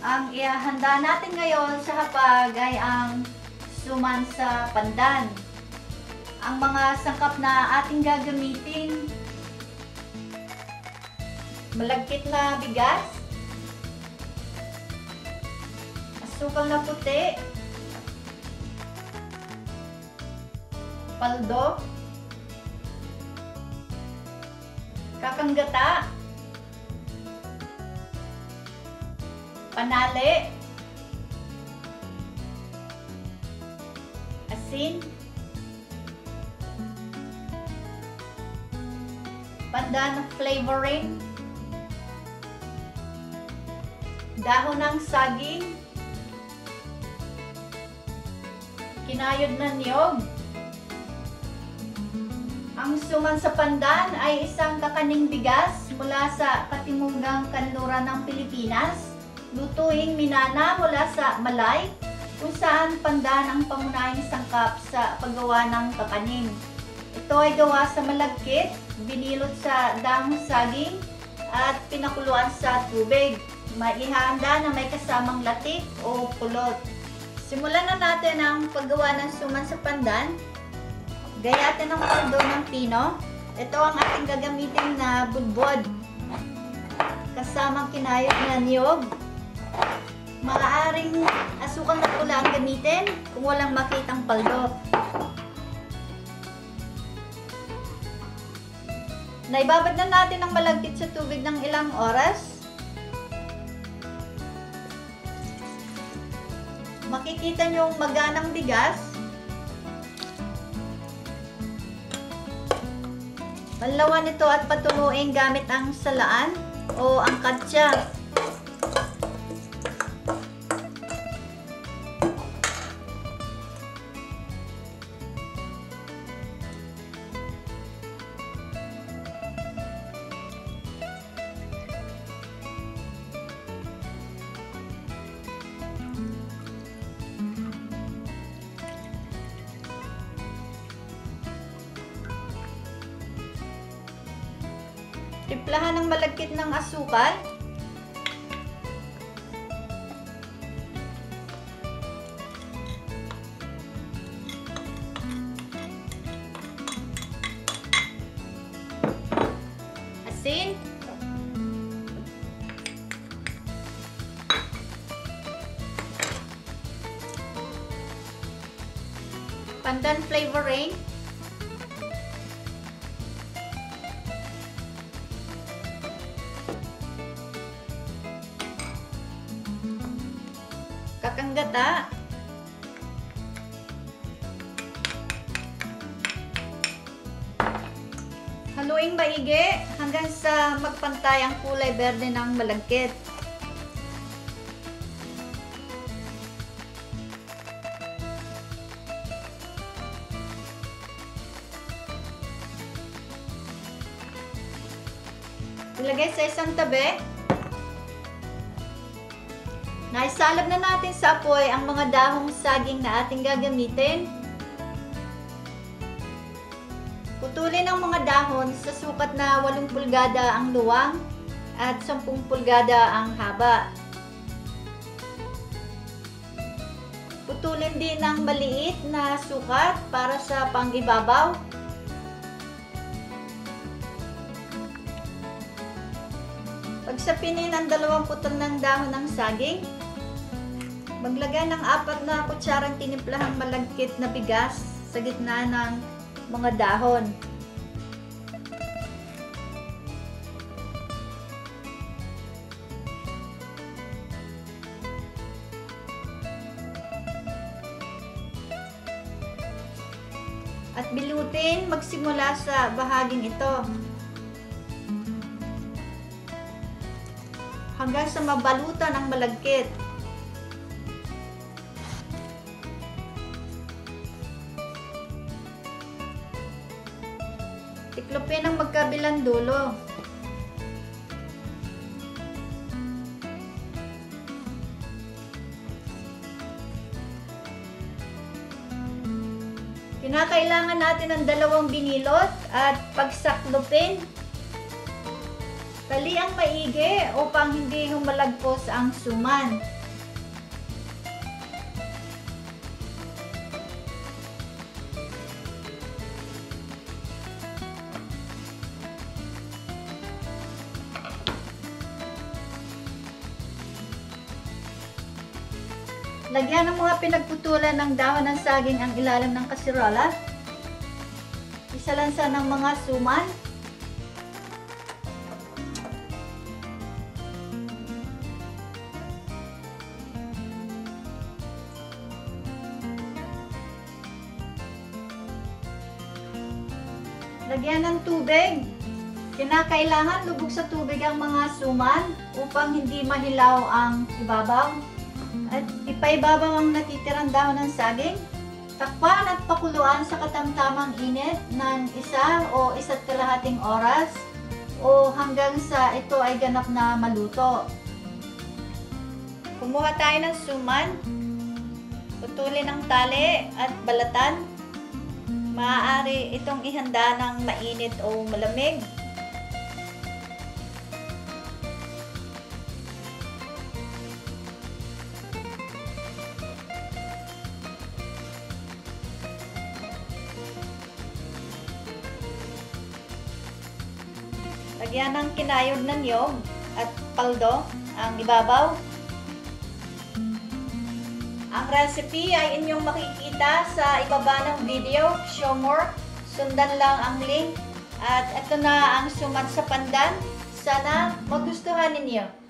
Ang ihahanda natin ngayon sa hapag ay ang suman sa pandan. Ang mga sangkap na ating gagamitin: malagkit na bigas, asukal na puti, paldo, kakanggata, panali, asin, pandan flavoring, dahon ng saging, kinayod na niyog. Ang suman sa pandan ay isang kakaning bigas mula sa katimugang kanluran ng Pilipinas. Lutuing minana mula sa Malay, kung saan pandan ang pangunahing sangkap sa paggawa ng kakaning. Ito ay gawa sa malagkit, binilot sa dahong saging at pinakuluan sa tubig. Maihahanda na may kasamang latik o pulot. Simulan na natin ang paggawa ng suman sa pandan. Gayatin ang paldo ng pino. Ito ang ating gagamitin na budbod, kasamang kinayod na niyog. Maaaring asukal na pula ang gamitin kung walang makitang paldo. Naibabad na natin ang malagkit sa tubig ng ilang oras. Makikita nyo yung maganang bigas. Panlawan ito at patunuin gamit ang salaan o ang katsa. Timplahan ng malagkit ng asukal. Asin. Pandan flavoring. Kakanggata, haluing maigi hanggang sa magpantay ang kulay berde ng malagkit. Ilagay sa isang tabi. Naisalab na natin sa apoy ang mga dahong saging na ating gagamitin. Putulin ang mga dahon sa sukat na 8 pulgada ang luwang at 10 pulgada ang haba. Putulin din ang maliit na sukat para sa pang-ibabaw. Pagsapinin ang 2 putol ng dahon ng saging. Maglagay ng 4 na kutsarang tinimplahang malagkit na bigas sa gitna ng mga dahon. At bilutin magsimula sa bahaging ito hanggang sa mabalutan ang malagkit. Tiklopin ang magkabilang dulo. Kinakailangan natin ng 2 binilot at pagsaklopin. Tali ang maigi upang hindi humalagpos ang suman. Lagyan ng mga pinagputulan ng dahon ng saging ang ilalim ng kasirola. Isalansa ng mga suman. Lagyan ng tubig. Kinakailangan lubog sa tubig ang mga suman upang hindi mahilaw ang ibabaw. At ipaibabaw ang natitirang dahon ng saging. Takpan at pakuluan sa katamtamang init ng 1 o 1.5 oras o hanggang sa ito ay ganap na maluto. Kumuha tayo ng suman, putulin ang tali at balatan. Maaari itong ihanda ng mainit o malamig. Lagyan ng kinayod na niyog at paldo ang ibabaw. Ang recipe ay inyong makikita sa ibaba ng video, show more. Sundan lang ang link. At ito na ang suman sa pandan. Sana magustuhan ninyo.